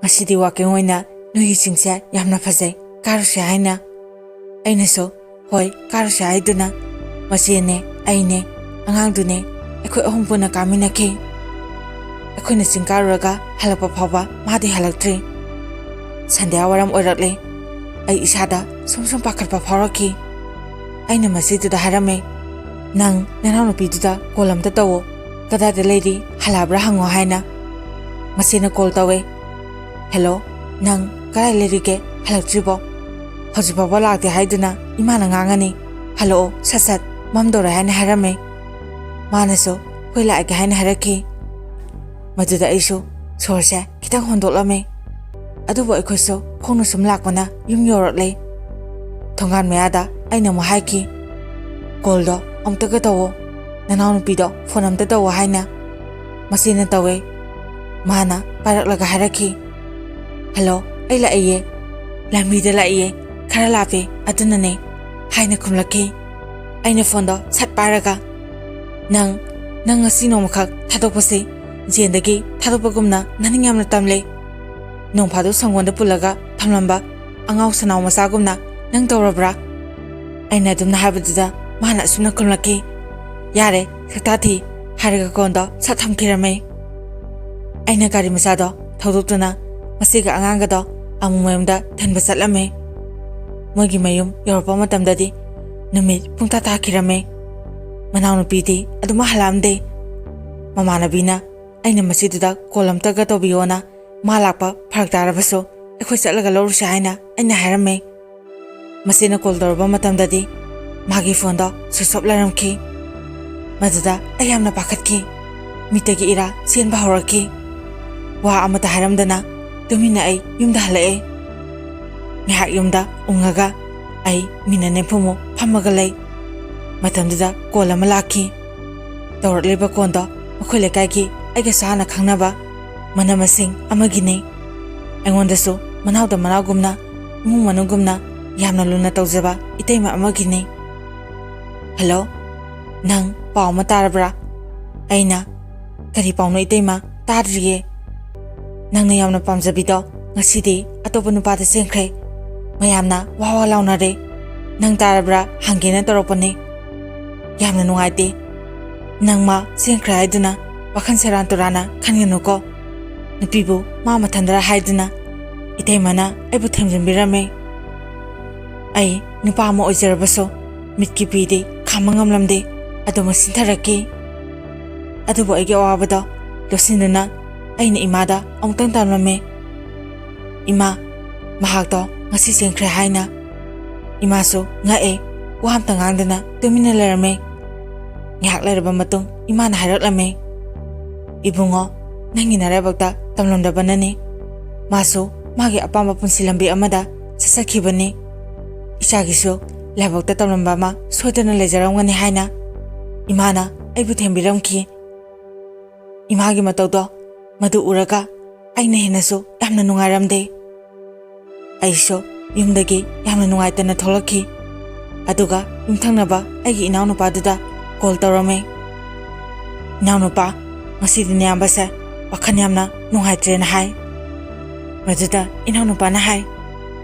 "ꯉꯁꯤꯗꯤ ꯋꯥꯛꯀꯤꯡ ꯑꯣꯏꯅ ꯅꯣꯏꯒꯤ ꯆꯤꯡꯁꯦ ꯌꯥꯝꯅ ꯐꯖꯩ, ꯀꯥꯔꯨꯁꯦ ꯍꯥꯏꯅ?" ꯑꯩꯅꯁꯨ ꯍꯣꯏ ꯀꯥꯔꯨꯁꯦ ꯍꯥꯏꯗꯨꯅ ꯃꯆꯦꯅꯦ, ꯑꯩꯅꯦ, ꯑꯉꯥꯡꯗꯨꯅꯦ, ꯑꯩꯈꯣꯏ 3 ꯄꯨꯟꯅ ꯀꯥꯃꯤꯟꯅꯈꯤ꯫ ꯑꯩꯈꯣꯏꯅ ꯆꯤꯡ ꯀꯥꯔꯨꯔꯒ ꯍꯜꯂꯛꯄ ꯐꯥꯎꯕ ꯃꯥꯗꯤ ꯍꯜꯂꯛꯇ꯭ꯔꯤ꯫ ꯁꯟꯙ꯭ꯌꯥ ꯋꯥꯏꯔꯝ ꯑꯣꯏꯔꯛꯂꯦ꯫ ꯑꯩ ꯏꯁꯥꯗ ꯁꯨꯝ ꯄꯥꯈꯠꯄ ꯐꯥꯎꯔꯛꯈꯤ꯫ ꯑꯩꯅ ꯃꯆꯦꯗꯨꯗ ꯍꯥꯏꯔꯝꯃꯦ, "ꯅꯪ ꯅꯅꯥꯎꯅꯨꯄꯤꯗꯨꯗ ꯀꯣꯜ ꯑꯝꯇ ꯇꯧꯋꯣ, ꯀꯗꯥꯏꯗ ꯂꯩꯔꯤ, ꯍꯜꯂꯛꯑꯕ꯭ꯔꯥ ꯍꯪꯉꯣ" ꯍꯥꯏꯅ꯫ ꯃꯆꯦꯅ ꯀꯣꯜ ꯇꯧꯋꯦ꯫ "ꯍꯦꯜꯂꯣ, ꯅꯪ ꯀꯗꯥꯏ ꯂꯩꯔꯤꯒꯦ, ꯍꯜꯂꯛꯇ꯭ꯔꯤꯕꯣ? ꯍꯧꯖꯤꯛ ꯐꯥꯎꯕ ꯂꯥꯛꯇꯦ ꯍꯥꯏꯗꯨꯅ ꯏꯃꯥꯅ ꯉꯥꯡꯉꯅꯤ, ꯍꯜꯂꯛꯑꯣ ꯁꯠ ꯃꯝꯗꯧꯔꯦ" ꯍꯥꯏꯅ ꯍꯥꯏꯔꯝꯃꯦ꯫ ꯃꯥꯅꯁꯨ ꯍꯣꯏ ꯂꯥꯛꯑꯒꯦ ꯍꯥꯏꯅ ꯍꯥꯏꯔꯛꯈꯤ꯫ ꯃꯗꯨꯗ ꯑꯩꯁꯨ ꯁꯣꯔꯁꯦ ꯈꯤꯇꯪ ꯍꯣꯟꯗꯣꯛꯂꯝꯃꯦ꯫ ꯑꯗꯨꯕꯨ ꯑꯩꯈꯣꯏꯁꯨ ꯈꯣꯡꯅ ꯁꯨꯝ ꯂꯥꯛꯄꯅ ꯌꯨꯝ ꯌꯧꯔꯛꯂꯦ꯫ ꯊꯣꯡꯒꯥꯟ ꯃꯌꯥꯗ ꯑꯩꯅ ꯑꯃꯨꯛ ꯍꯥꯏꯈꯤ, "ꯀꯣꯜꯗꯣ ꯑꯃꯨꯛꯇꯒ ꯇꯧꯋꯣ, ꯅꯅꯥꯎꯅꯨꯄꯤꯗꯣ ꯐꯣꯟ ꯑꯝꯇ ꯇꯧꯋꯣ" ꯍꯥꯏꯅ꯫ ꯃꯆꯦꯅ ꯇꯧꯋꯦ꯫ ꯃꯥꯅ ꯄꯥꯏꯔꯛꯂꯒ ꯍꯥꯏꯔꯛꯈꯤ, "ꯍꯜꯂꯣ, ꯑꯩ ꯂꯥꯛꯏꯌꯦ, ꯂꯝꯕꯤꯗ ꯂꯥꯛꯏꯌꯦ, ꯈꯔ ꯂꯥꯞꯄꯦ ꯑꯗꯨꯅꯅꯦ" ꯍꯥꯏꯅ ꯈꯨꯝꯂꯛꯈꯤ꯫ ꯑꯩꯅ ꯐꯣꯟꯗꯣ ꯁꯠ ꯄꯥꯏꯔꯒ, ꯅꯪ ꯉꯁꯤ ꯅꯣꯡꯃꯈꯛ ꯊꯥꯗꯣꯛꯄꯁꯤ ꯖꯦꯟꯗꯒꯤ ꯊꯥꯗꯣꯛꯄꯒꯨꯝꯅ ꯅꯅꯤꯡ ꯌꯥꯝꯅ ꯇꯝꯂꯦ꯫ ꯅꯣꯡ ꯐꯥꯗꯣꯛ ꯁꯪꯒꯣꯟꯗ ꯄꯨꯜꯂꯒ ꯊꯝꯂꯝꯕ ꯑꯉꯥꯎ ꯁꯅꯥꯎ ꯃꯆꯥꯒꯨꯝꯅ ꯅꯪ ꯇꯧꯔꯕ꯭ꯔꯥ? ꯑꯩꯅ ꯑꯗꯨꯝꯅ ꯍꯥꯏꯕꯗꯨꯗ ꯃꯥꯅ ꯑꯁꯨꯝꯅ ꯈꯨꯝꯂꯛꯈꯤ, "ꯌꯥꯔꯦ, ꯁꯛꯇꯥꯊꯤ" ꯍꯥꯏꯔꯒ ꯀꯣꯟꯗꯣ ꯁꯠ ꯊꯝꯈꯤꯔꯝꯃꯦ꯫ ꯑꯩꯅ ꯒꯥꯔꯤ ꯃꯆꯥꯗꯣ ꯊꯧꯗꯣꯛꯇꯨꯅ ꯃꯆꯦꯒ ꯑꯉꯥꯡꯒꯗꯣ ꯑꯃꯨ ꯃꯌꯨꯝꯗ ꯊꯤꯟꯕ ꯆꯠꯂꯝꯃꯦ꯫ ꯃꯣꯏꯒꯤ ꯃꯌꯨꯝ ꯌꯧꯔꯛꯄ ꯃꯇꯝꯗꯗꯤ ꯅꯨꯃꯤꯠ ꯄꯨꯡꯇꯥ ꯇꯥꯈꯤꯔꯝꯃꯦ꯫ ꯃꯅꯥꯎꯅꯨꯄꯤꯗꯤ ꯑꯗꯨꯃꯛ ꯍꯜꯂꯛꯑꯝꯗꯦ꯫ ꯃꯃꯥꯟꯅꯕꯤꯅ ꯑꯩꯅ ꯃꯆꯦꯗꯨꯗ ꯀꯣꯜ ꯑꯝꯇꯒ ꯇꯧꯕꯤꯌꯣꯅ, ꯃꯥ ꯂꯥꯛꯄ ꯐꯔꯛ ꯇꯥꯔꯕꯁꯨ ꯑꯩꯈꯣꯏ ꯆꯠꯂꯒ ꯂꯧꯔꯨꯁꯦ ꯍꯥꯏꯅ ꯑꯩꯅ ꯍꯥꯏꯔꯝꯃꯦ꯫ ꯃꯆꯦꯅ ꯀꯣꯜ ꯇꯧꯔꯕ ꯃꯇꯝꯗꯗꯤ ꯃꯥꯒꯤ ꯐꯣꯟꯗꯣ ꯁ꯭ꯋꯤꯆ ꯑꯣꯐ ꯂꯩꯔꯝꯈꯤ꯫ ꯃꯗꯨꯗ ꯑꯩ ꯌꯥꯝꯅ ꯄꯥꯈꯠꯈꯤ꯫ ꯃꯤꯠꯇꯒꯤ ꯏꯔꯥ ꯆꯦꯟꯕ ꯍꯧꯔꯛꯈꯤ꯫ ꯋꯥ ꯑꯃꯇ ꯍꯥꯏꯔꯝꯗꯅ ꯇꯨꯃꯤꯟꯅ ꯑꯩ ꯌꯨꯝꯗ ꯍꯜꯂꯛꯑꯦ꯫ ꯉꯥꯏꯍꯥꯛ ꯌꯨꯝꯗ ꯎꯪꯉꯒ ꯑꯩ ꯃꯤꯅꯤꯠ 40 ꯐꯝꯃꯒ ꯂꯩ꯫ ꯃꯇꯝꯗꯨꯗ ꯀꯣꯜ ꯑꯃ ꯂꯥꯛꯈꯤ꯫ ꯇꯧꯔꯛꯂꯤꯕ ꯀꯣꯜꯗꯣ ꯃꯈꯣꯏ ꯂꯩꯀꯥꯏꯒꯤ ꯑꯩꯒꯁꯨ ꯍꯥꯟꯅ ꯈꯪꯅꯕ ꯃꯅꯝꯃꯁꯤꯡ ꯑꯃꯒꯤꯅꯤ꯫ ꯑꯩꯉꯣꯟꯗꯁꯨ ꯃꯅꯥꯎꯗ ꯃꯅꯥꯎꯒꯨꯝꯅ, ꯏꯃꯨꯡ ꯃꯅꯨꯡꯒꯨꯝꯅ ꯌꯥꯝꯅ ꯂꯨꯅ ꯇꯧꯖꯕ ꯏꯇꯩꯃ ꯑꯃꯒꯤꯅꯤ꯫ "ꯍꯜꯂꯣ, ꯅꯪ ꯄꯥꯎ ꯑꯃ ꯇꯥꯔꯕ꯭ꯔꯥ?" ꯑꯩꯅ, "ꯀꯔꯤ ꯄꯥꯎꯅꯣ ꯏꯇꯩꯃ? ꯇꯥꯗ꯭ꯔꯤꯌꯦ." "ꯅꯪꯅ ꯌꯥꯝꯅ ꯄꯥꯝꯖꯕꯤꯗꯣ ꯉꯁꯤꯗꯤ ꯑꯇꯣꯞꯄ ꯅꯨꯄꯥꯗ ꯆꯦꯟꯈ꯭ꯔꯦ꯫ ꯃꯌꯥꯝꯅ ꯋꯥ ꯂꯥꯎꯅꯔꯦ꯫ ꯅꯪ ꯇꯥꯔꯕ꯭ꯔꯥ ꯍꯪꯒꯦꯅ ꯇꯧꯔꯛꯄꯅꯦ꯫ ꯌꯥꯝꯅ ꯅꯨꯡꯉꯥꯏꯇꯦ꯫ ꯅꯪ ꯃꯥ ꯆꯦꯟꯈ꯭ꯔꯦ ꯍꯥꯏꯗꯨꯅ ꯋꯥꯈꯜ ꯁꯦꯔꯥꯟ ꯇꯨꯔꯥꯟꯅ ꯈꯟꯒꯅꯨꯀꯣ꯫ ꯅꯨꯄꯤꯕꯨ ꯃꯥ ꯃꯊꯟꯗꯔ ꯍꯥꯏꯗꯨꯅ ꯏꯇꯩꯃꯅ ꯑꯩꯕꯨ ꯊꯦꯝꯖꯤꯟꯕꯤꯔꯝꯃꯦ꯫ ꯑꯩ ꯅꯨꯄꯥ ꯑꯃ ꯑꯣꯏꯖꯔꯕꯁꯨ ꯃꯤꯠꯀꯤ ꯄꯤꯗꯤ ꯈꯥꯝꯕ ꯉꯝꯂꯝꯗꯦ, ꯑꯗꯨꯃꯛ ꯁꯤꯟꯊꯔꯛꯈꯤ꯫ ꯑꯗꯨꯕꯨ ꯑꯩꯒꯤ ꯑꯋꯥꯕꯗꯣ ꯂꯣꯠꯁꯤꯟꯗꯨꯅ ꯑꯩꯅ ꯏꯃꯥꯗ ꯑꯃꯨꯛꯇꯪ ꯇꯝꯂꯝꯃꯦ, "ꯏꯃꯥ, ꯃꯍꯥꯛꯇꯣ ꯉꯁꯤ ꯆꯦꯟꯈ꯭ꯔꯦ" ꯍꯥꯏꯅ꯫ ꯏꯃꯥꯁꯨ ꯉꯛꯑꯦ, ꯋꯥ ꯑꯝꯇ ꯉꯥꯡꯗꯅ ꯇꯨꯃꯤꯟꯅ ꯂꯩꯔꯝꯃꯦ꯫ ꯉꯥꯏꯍꯥꯛ ꯂꯩꯔꯕ ꯃꯇꯨꯡ ꯏꯃꯥꯅ ꯍꯥꯏꯔꯛꯂꯝꯃꯦ, "ꯏꯕꯨꯡꯉꯣ, ꯅꯪꯒꯤ ꯅꯔꯥꯏꯕꯛꯇ ꯇꯝꯂꯝꯗꯕꯅꯅꯤ꯫ ꯃꯥꯁꯨ ꯃꯥꯒꯤ ꯑꯄꯥꯝꯕ ꯄꯨꯟꯁꯤ ꯂꯝꯕꯤ ꯑꯃꯗ ꯆꯠꯆꯈꯤꯕꯅꯤ꯫ ꯏꯆꯥꯒꯤꯁꯨ ꯂꯥꯏꯕꯛꯇ ꯇꯝꯂꯝꯕ ꯑꯃ ꯁꯣꯏꯗꯅ ꯂꯩꯖꯔꯝꯒꯅꯤ" ꯍꯥꯏꯅ ꯏꯃꯥꯅ ꯑꯩꯕꯨ ꯊꯦꯝꯕꯤꯔꯝꯈꯤ꯫ ꯏꯃꯥꯒꯤ ꯃꯇꯧꯗꯣ ꯃꯗꯨ ꯎꯔꯒ ꯑꯩꯅ ꯍꯦꯟꯅꯁꯨ ꯌꯥꯝꯅ ꯅꯨꯡꯉꯥꯏꯔꯝꯗꯦ꯫ ꯑꯩꯁꯨ ꯌꯨꯝꯗꯒꯤ ꯌꯥꯝꯅ ꯅꯨꯡꯉꯥꯏꯇꯅ ꯊꯣꯛꯂꯛꯈꯤ꯫ ꯑꯗꯨꯒ ꯌꯨꯝꯊꯪꯅꯕ ꯑꯩꯒꯤ ꯏꯅꯥꯎꯅꯨꯄꯥꯗꯨꯗ ꯀꯣꯜ ꯇꯧꯔꯝꯃꯦ꯫ "ꯏꯅꯥꯎꯅꯨꯄꯥ, ꯉꯁꯤꯗꯤ ꯅꯌꯥꯝꯕꯁꯦ ꯋꯥꯈꯜ ꯌꯥꯝꯅ ꯅꯨꯡꯉꯥꯏꯇ꯭ꯔꯦꯅ ꯍꯥꯏ꯫ ꯃꯗꯨꯗ ꯏꯅꯥꯎꯅꯨꯄꯥꯅ ꯍꯥꯏ,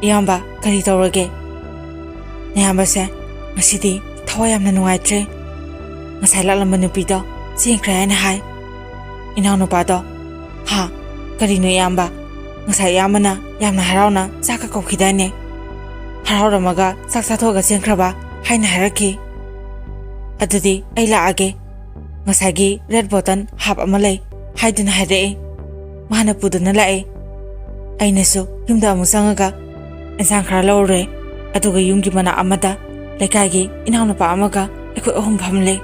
ꯏꯌꯥꯝꯕ ꯀꯔꯤ ꯇꯧꯔꯒꯦ? ꯅꯌꯥꯝꯕꯁꯦ ꯉꯁꯤꯗꯤ ꯊꯋꯥꯏ ꯌꯥꯝꯅ ꯅꯨꯡꯉꯥꯏꯇ꯭ꯔꯦ, ꯉꯁꯥꯏ ꯂꯥꯛꯂꯝꯕ ꯅꯨꯄꯤꯗꯣ ꯆꯦꯟꯈ꯭ꯔꯦ ꯍꯥꯏꯅ ꯍꯥꯏ꯫ ꯏꯅꯥꯎꯅꯨꯄꯥꯗꯣ, ꯍꯥ ꯀꯔꯤꯅꯣ ꯏꯌꯥꯝꯕ? ꯉꯁꯥꯏ ꯏꯌꯥꯝꯕꯅ ꯌꯥꯝꯅ ꯍꯔꯥꯎꯅ ꯆꯥꯛꯀ ꯀꯧꯈꯤꯗꯥꯏꯅꯦ? ꯍꯔꯥꯎꯔꯝꯃꯒ ꯆꯥꯛ ꯆꯥꯊꯣꯛꯑꯒ ꯆꯦꯟꯈ꯭ꯔꯕ ꯍꯥꯏꯅ ꯍꯥꯏꯔꯛꯈꯤ꯫ ꯑꯗꯨꯗꯤ ꯑꯩ ꯂꯥꯛꯑꯒꯦ, ꯉꯁꯥꯏꯒꯤ ꯔꯦꯗ ꯕꯣꯇꯟ ꯍꯥꯞ ꯑꯃ ꯂꯩ ꯍꯥꯏꯗꯨꯅ ꯍꯥꯏꯔꯛꯏ, ꯃꯥꯅ ꯄꯨꯗꯨꯅ ꯂꯥꯛꯑꯦ꯫ ꯑꯩꯅꯁꯨ ꯌꯨꯝꯗ ꯑꯃꯨꯛ ꯆꯪꯉꯒ ꯏꯟꯁꯥꯡ ꯈꯔ ꯂꯧꯔꯨꯔꯦ, ꯑꯗꯨꯒ ꯌꯨꯝꯒꯤ ꯃꯅꯥꯛ ꯑꯃꯗ ꯂꯩꯀꯥꯏꯒꯤ ꯏꯅꯥꯎꯅꯨꯄꯥ ꯑꯃꯒ ꯑꯩꯈꯣꯏ ꯑꯍꯨꯝ ꯐꯝꯂꯦ꯫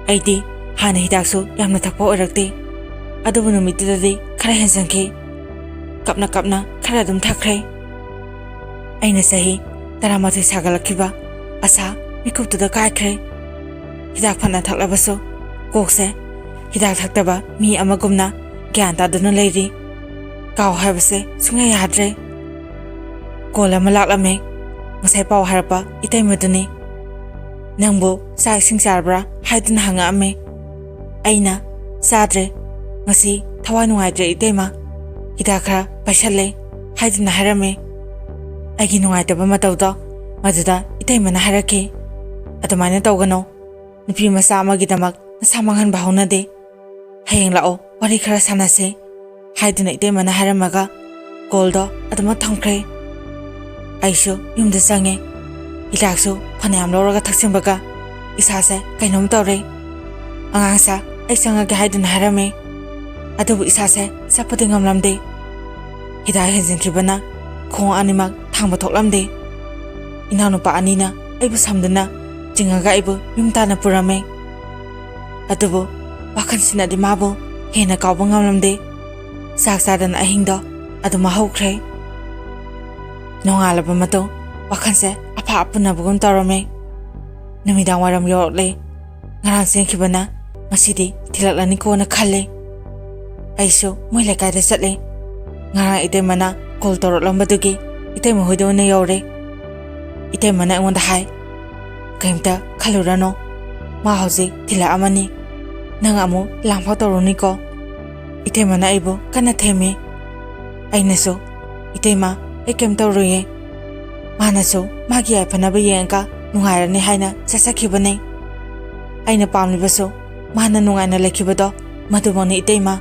ꯑꯩꯗꯤ ꯍꯥꯟꯅ ꯍꯤꯗꯥꯛꯁꯨ ꯌꯥꯝꯅ ꯊꯛꯄ ꯑꯣꯏꯔꯛꯇꯦ, ꯑꯗꯨꯕꯨ ꯅꯨꯃꯤꯠꯇꯨꯗꯗꯤ ꯈꯔ ꯍꯦꯟꯖꯟꯈꯤ, ꯀꯞꯅ ꯀꯞꯅ ꯈꯔ ꯑꯗꯨꯝ ꯊꯛꯈ꯭ꯔꯦ꯫ ꯑꯩꯅ ꯆꯍꯤ 18 ꯁꯥꯒꯠꯂꯛꯈꯤꯕ ꯑꯁꯥ ꯃꯤꯀꯨꯞꯇꯨꯗ ꯀꯥꯏꯈ꯭ꯔꯦ꯫ ꯍꯤꯗꯥꯛ ꯐꯅ ꯊꯛꯂꯕꯁꯨ ꯀꯣꯛꯁꯦ ꯍꯤꯗꯥꯛ ꯊꯛꯇꯕ ꯃꯤ ꯑꯃꯒꯨꯝꯅ ꯒ꯭ꯌꯥꯟ ꯇꯥꯗꯨꯅ ꯂꯩꯔꯤ, ꯀꯥꯎ ꯍꯥꯏꯕꯁꯦ ꯁꯨꯡꯌꯥ ꯌꯥꯗ꯭ꯔꯦ꯫ ꯀꯣꯜ ꯑꯃ ꯂꯥꯛꯂꯝꯃꯦ, ꯉꯁꯥꯏ ꯄꯥꯎ ꯍꯥꯏꯔꯛꯄ ꯏꯇꯩꯃꯗꯨꯅꯤ꯫ ꯅꯪꯕꯨ ꯆꯥꯛ ꯏꯁꯤꯡ ꯆꯥꯔꯕ꯭ꯔꯥ ꯍꯥꯏꯗꯨꯅ ꯍꯪꯉꯛꯑꯝꯃꯦ꯫ ꯑꯩꯅ ꯆꯥꯗ꯭ꯔꯦ, ꯉꯁꯤ ꯊꯋꯥꯏ ꯅꯨꯡꯉꯥꯏꯇ꯭ꯔꯦ ꯏꯇꯩꯃ, ꯍꯤꯗꯥꯛ ꯈꯔ ꯄꯥꯏꯁꯜꯂꯦ ꯍꯥꯏꯗꯨꯅ ꯍꯥꯏꯔꯝꯃꯦ꯫ ꯑꯩꯒꯤ ꯅꯨꯡꯉꯥꯏꯇꯕ ꯃꯇꯧꯗꯣ ꯃꯗꯨꯗ ꯏꯇꯩꯃꯅ ꯍꯥꯏꯔꯛꯈꯤ, ꯑꯗꯨꯃꯥꯏꯅ ꯇꯧꯒꯅꯣ, ꯅꯨꯄꯤ ꯃꯆꯥ ꯑꯃꯒꯤꯗꯃꯛ ꯅꯁꯥ ꯃꯥꯡꯍꯟꯕ ꯍꯧꯅꯗꯦ, ꯍꯌꯦꯡ ꯂꯥꯛꯑꯣ ꯋꯥꯔꯤ ꯈꯔ ꯁꯥꯟꯅꯁꯦ ꯍꯥꯏꯗꯨꯅ ꯏꯇꯩꯃꯅ ꯍꯥꯏꯔꯝꯃꯒ ꯀꯣꯜꯗꯣ ꯑꯗꯨꯃꯛ ꯊꯝꯈ꯭ꯔꯦ꯫ ꯑꯩꯁꯨ ꯌꯨꯝꯗ ꯆꯪꯉꯦ, ꯍꯤꯗꯥꯛꯁꯨ ꯐꯅꯌꯥꯝ ꯂꯧꯔꯒ ꯊꯛꯆꯤꯟꯕꯒ ꯏꯁꯥꯁꯦ ꯀꯩꯅꯣꯝ ꯇꯧꯔꯦ꯫ ꯑꯉꯥꯡꯁꯥ ꯑꯩ ꯆꯪꯉꯒꯦ ꯍꯥꯏꯗꯨꯅ ꯍꯥꯏꯔꯝꯃꯦ, ꯑꯗꯨꯕꯨ ꯏꯁꯥꯁꯦ ꯆꯠꯄꯗꯤ ꯉꯝꯂꯝꯗꯦ, ꯍꯤꯗꯥꯛ ꯍꯦꯟꯖꯤꯟꯈꯤꯕꯅ ꯈꯣꯡ ꯑꯅꯤꯃꯛ ꯊꯥꯡꯕ ꯊꯣꯛꯂꯝꯗꯦ꯫ ꯏꯅꯥꯎꯅꯨꯄꯥ ꯑꯅꯤꯅ ꯑꯩꯕꯨ ꯁꯝꯗꯨꯅ ꯆꯤꯡꯉꯒ ꯑꯩꯕꯨ ꯌꯨꯝ ꯇꯥꯟꯅ ꯄꯨꯔꯝꯃꯦ, ꯑꯗꯨꯕꯨ ꯋꯥꯈꯜꯁꯤꯅꯗꯤ ꯃꯥꯕꯨ ꯍꯦꯟꯅ ꯀꯥꯎꯕ ꯉꯝꯂꯝꯗꯦ꯫ ꯆꯥꯛ ꯆꯥꯗꯅ ꯑꯍꯤꯡꯗꯣ ꯑꯗꯨꯝ ꯍꯧꯈ꯭ꯔꯦ꯫ ꯅꯣꯡꯉꯥꯜꯂꯕ ꯃꯇꯨꯡ ꯋꯥꯈꯜꯁꯦ ꯑꯐꯥ ꯑꯄꯨꯟꯅꯕꯒꯨꯝ ꯇꯧꯔꯝꯃꯦ꯫ ꯅꯨꯃꯤꯗꯥꯡ ꯋꯥꯏꯔꯝ ꯌꯧꯔꯛꯂꯦ, ꯉꯔꯥꯡ ꯆꯦꯟꯈꯤꯕꯅ ꯉꯁꯤꯗꯤ ꯊꯤꯜꯂꯛꯂꯅꯤꯀꯣꯅ ꯈꯜꯂꯦ꯫ ꯑꯩꯁꯨ ꯃꯣꯏ ꯂꯩꯀꯥꯏꯗ ꯆꯠꯂꯦ꯫ ꯉꯔꯥꯡ ꯏꯇꯩꯃꯅ ꯀꯣꯜ ꯇꯧꯔꯛꯂꯝꯕꯗꯨꯒꯤ ꯏꯇꯩꯃ ꯍꯣꯏꯗ ꯑꯣꯏꯅ ꯌꯧꯔꯦ꯫ ꯏꯇꯩꯃꯅ ꯑꯩꯉꯣꯟꯗ ꯍꯥꯏ, ꯀꯩꯝꯇ ꯈꯜꯂꯨꯔꯅꯣ, ꯃꯥ ꯍꯧꯖꯤꯛ ꯊꯤꯜꯂꯛꯑꯃꯅꯤ, ꯅꯪ ꯑꯃꯨꯛ ꯂꯥꯡꯐꯥꯎ ꯇꯧꯔꯨꯅꯤꯀꯣ꯫ ꯏꯇꯩꯃꯅ ꯑꯩꯕꯨ ꯀꯟꯅ ꯊꯦꯝꯃꯤ꯫ ꯑꯩꯅꯁꯨ, ꯏꯇꯩꯃ ꯑꯩ ꯀꯩꯝ ꯇꯧꯔꯣꯏꯌꯦ, ꯃꯥꯅꯁꯨ ꯃꯥꯒꯤ ꯌꯥꯏꯐꯅꯕ ꯌꯦꯡꯉꯒ ꯅꯨꯡꯉꯥꯏꯔꯅꯤ ꯍꯥꯏꯅ ꯆꯠꯆꯈꯤꯕꯅꯦ, ꯑꯩꯅ ꯄꯥꯝꯂꯤꯕꯁꯨ ꯃꯥꯅ ꯅꯨꯡꯉꯥꯏꯅ ꯂꯩꯈꯤꯕꯗꯣ ꯃꯗꯨꯃꯛꯅꯤ ꯏꯇꯩꯃ꯫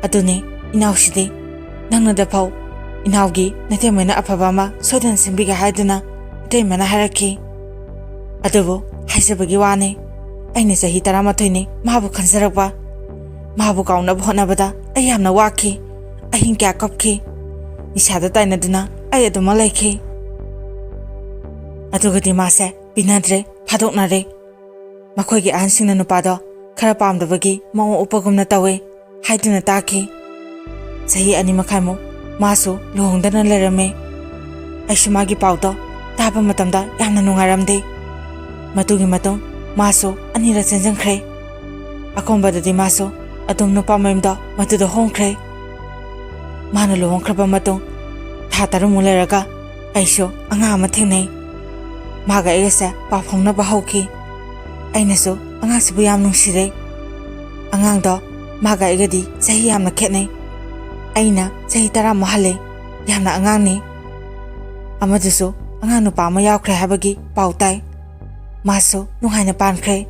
ꯑꯗꯨꯅꯤ ꯏꯅꯥꯎꯁꯤꯗꯤ ꯅꯪꯅꯗꯐꯥꯎ ꯏꯅꯥꯎꯒꯤ ꯅꯇꯩꯃꯩꯅ ꯑꯐꯕ ꯑꯃ ꯁꯣꯏꯗꯅ ꯁꯤꯟꯕꯤꯒꯦ ꯍꯥꯏꯗꯨꯅ ꯏꯇꯩꯃꯅ ꯍꯥꯏꯔꯛꯈꯤ꯫ ꯑꯗꯨꯕꯨ ꯍꯥꯏꯖꯕꯒꯤ ꯋꯥꯅꯤ, ꯑꯩꯅ ꯆꯍꯤ 11ꯅꯤ ꯃꯥꯕꯨ ꯈꯟꯖꯔꯛꯄ, ꯃꯥꯕꯨ ꯀꯥꯎꯅꯕ ꯍꯣꯠꯅꯕꯗ ꯑꯩ ꯌꯥꯝꯅ ꯋꯥꯈꯤ, ꯑꯍꯤꯡ ꯀꯌꯥ ꯀꯞꯈꯤ, ꯅꯤꯁꯥꯗ ꯇꯥꯏꯅꯗꯨꯅ ꯑꯩ ꯑꯗꯨꯃꯛ ꯂꯩꯈꯤ꯫ ꯑꯗꯨꯒꯗꯤ ꯃꯥꯁꯦ ꯄꯤꯅꯗ꯭ꯔꯦ, ꯐꯥꯗꯣꯛꯅꯔꯦ꯫ ꯃꯈꯣꯏꯒꯤ ꯑꯍꯟꯁꯤꯡꯅ ꯅꯨꯄꯥꯗꯣ ꯈꯔ ꯄꯥꯝꯗꯕꯒꯤ ꯃꯑꯣꯡ ꯎꯞꯄꯒꯨꯝꯅ ꯇꯧꯋꯦ ꯍꯥꯏꯗꯨꯅ ꯇꯥꯈꯤ꯫ ꯆꯍꯤ 2.5 ꯃꯥꯁꯨ ꯂꯨꯍꯣꯡꯗꯅ ꯂꯩꯔꯝꯃꯦ꯫ ꯑꯩꯁꯨ ꯃꯥꯒꯤ ꯄꯥꯎꯗꯣ ꯇꯥꯕ ꯃꯇꯝꯗ ꯌꯥꯝꯅ ꯅꯨꯡꯉꯥꯏꯔꯝꯗꯦ꯫ ꯃꯗꯨꯒꯤ ꯃꯇꯨꯡ ꯃꯥꯁꯨ 2ꯔꯛ ꯆꯦꯟꯖꯟꯈ꯭ꯔꯦ꯫ ꯑꯀꯣꯟꯕꯗꯗꯤ ꯃꯥꯁꯨ ꯑꯗꯨꯝ ꯅꯨꯄꯥ ꯃꯌꯨꯝꯗ ꯃꯗꯨꯗ ꯍꯣꯡꯈ꯭ꯔꯦ꯫ ꯃꯥꯅ ꯂꯨꯍꯣꯡꯈ꯭ꯔꯕ ꯃꯇꯨꯡ ꯊꯥ 3ꯃꯨꯛ ꯂꯩꯔꯒ ꯑꯩꯁꯨ ꯑꯉꯥꯡ ꯑꯃ ꯊꯦꯡꯅꯩ꯫ ꯃꯥꯒ ꯑꯩꯒꯁꯦ ꯄꯥꯎ ꯐꯥꯎꯅꯕ ꯍꯧꯈꯤ꯫ ꯑꯩꯅꯁꯨ ꯑꯉꯥꯡꯁꯤꯕꯨ ꯌꯥꯝ ꯅꯨꯡꯁꯤꯔꯦ꯫ ꯑꯉꯥꯡꯗꯣ ꯃꯥꯒ ꯑꯩꯒꯗꯤ ꯆꯍꯤ ꯌꯥꯝꯅ ꯈꯦꯠꯅꯩ꯫ ꯑꯩꯅ ꯆꯍꯤ 10ꯃꯨꯛ ꯍꯜꯂꯦ, ꯌꯥꯝꯅ ꯑꯉꯥꯡꯅꯤ꯫ ꯑꯃꯗꯨꯁꯨ ꯑꯉꯥꯡ ꯅꯨꯄꯥ ꯑꯃ ꯌꯥꯎꯈ꯭ꯔꯦ ꯍꯥꯏꯕꯒꯤ ꯄꯥꯎ ꯇꯥꯏ, ꯃꯥꯁꯨ ꯅꯨꯡꯉꯥꯏꯅ ꯄꯥꯟꯈ꯭ꯔꯦ꯫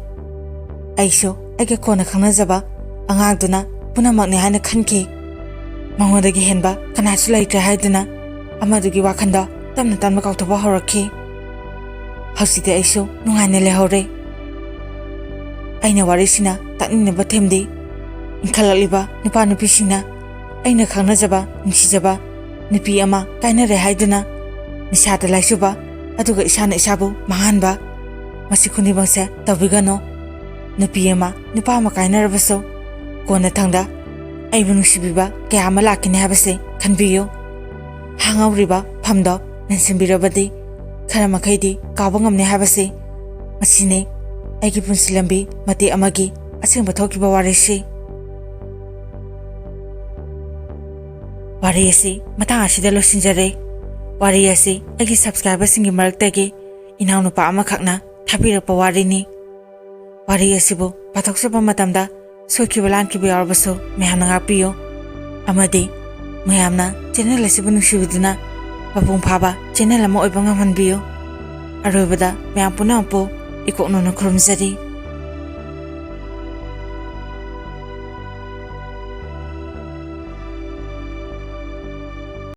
ꯑꯩꯁꯨ ꯑꯩꯒ ꯀꯣꯟꯅ ꯈꯪꯅꯖꯕ ꯑꯉꯥꯡꯗꯨꯅ ꯄꯨꯝꯅꯃꯛꯅꯤ ꯍꯥꯏꯅ ꯈꯟꯈꯤ꯫ ꯃꯉꯣꯟꯗꯒꯤ ꯍꯦꯟꯕ ꯀꯅꯥꯁꯨ ꯂꯩꯇ꯭ꯔꯦ ꯍꯥꯏꯗꯨꯅ ꯑꯃꯗꯨꯒꯤ ꯋꯥꯈꯟꯗꯣ ꯇꯞꯅ ꯇꯞꯅ ꯀꯥꯎꯊꯣꯛꯄ ꯍꯧꯔꯛꯈꯤ꯫ ꯍꯧꯖꯤꯛꯇꯤ ꯑꯩꯁꯨ ꯅꯨꯡꯉꯥꯏꯅ ꯂꯩꯍꯧꯔꯦ꯫ ꯑꯩꯅ ꯋꯥꯔꯤꯁꯤꯅ ꯇꯥꯛꯅꯤꯡꯅꯕ ꯊꯦꯝꯗꯤ, ꯏꯟꯈꯠꯂꯛꯂꯤꯕ ꯅꯨꯄꯥ ꯅꯨꯄꯤꯁꯤꯡꯅ ꯑꯩꯅ ꯈꯪꯅꯖꯕ ꯅꯨꯡꯁꯤꯖꯕ ꯅꯨꯄꯤ ꯑꯃ ꯀꯥꯏꯅꯔꯦ ꯍꯥꯏꯗꯨꯅ ꯅꯤꯁꯥꯗ ꯂꯥꯏꯆꯨꯕ, ꯑꯗꯨꯒ ꯏꯁꯥꯅ ꯏꯁꯥꯕꯨ ꯃꯥꯡꯍꯟꯕ, ꯃꯁꯤ ꯈꯨꯗꯤꯡꯃꯛꯁꯦ ꯇꯧꯕꯤꯒꯅꯨ꯫ ꯅꯨꯄꯤ ꯑꯃ ꯅꯨꯄꯥ ꯑꯃ ꯀꯥꯏꯅꯔꯕꯁꯨ ꯀꯣꯟꯅ ꯊꯪꯗ ꯑꯩꯕꯨ ꯅꯨꯡꯁꯤꯕꯤꯕ ꯀꯌꯥ ꯑꯃ ꯂꯥꯛꯈꯤꯅꯤ ꯍꯥꯏꯕꯁꯤ ꯈꯟꯕꯤꯌꯨ꯫ ꯍꯥꯡꯍꯧꯔꯤꯕ ꯐꯝꯗꯣ ꯃꯦꯟꯁꯤꯟꯕꯤꯔꯕꯗꯤ ꯈꯔ ꯃꯈꯩꯗꯤ ꯀꯥꯎꯕ ꯉꯝꯅꯤ ꯍꯥꯏꯕꯁꯤ, ꯃꯁꯤꯅꯤ ꯑꯩꯒꯤ ꯄꯨꯟꯁꯤ ꯂꯝꯕꯤ ꯃꯇꯦꯛ ꯑꯃꯒꯤ ꯑꯁꯦꯡꯕ ꯊꯣꯛꯈꯤꯕ ꯋꯥꯔꯤꯁꯤ꯫ ꯋꯥꯔꯤ ꯑꯁꯤ ꯃꯇꯥꯡ ꯑꯁꯤꯗ ꯂꯣꯏꯁꯤꯟꯖꯔꯦ꯫ ꯋꯥꯔꯤ ꯑꯁꯤ ꯑꯩꯒꯤ ꯁꯕꯁꯀ꯭ꯔꯥꯏꯕꯔꯁꯤꯡꯒꯤ ꯃꯔꯛꯇꯒꯤ ꯏꯅꯥꯎꯅꯨꯄꯥ ꯑꯃꯈꯛꯅ ꯊꯥꯕꯤꯔꯛꯄ ꯋꯥꯔꯤꯅꯤ꯫ ꯋꯥꯔꯤ ꯑꯁꯤꯕꯨ ꯄꯥꯊꯣꯛꯆꯕ ꯃꯇꯝꯗ ꯁꯣꯏꯈꯤꯕ ꯂꯥꯟꯈꯤꯕ ꯌꯥꯎꯔꯕꯁꯨ ꯃꯌꯥꯝꯅ ꯉꯥꯛꯄꯤꯌꯨ ꯑꯃꯗꯤ ꯃꯌꯥꯝꯅ ꯆꯦꯅꯦꯜ ꯑꯁꯤꯕꯨ ꯅꯨꯡꯁꯤꯕꯤꯗꯨꯅ ꯃꯄꯨꯡ ꯐꯥꯕ ꯆꯦꯅꯦꯜ ꯑꯃ ꯑꯣꯏꯕ ꯉꯝꯍꯟꯕꯤꯌꯨ ꯑꯔꯣꯏꯕꯗ ꯃꯌꯥꯝ ꯄꯨꯝꯅꯃꯛꯄꯨ ꯏꯀꯣꯛꯅꯅ ꯈꯨꯔꯨꯝꯖꯔꯤ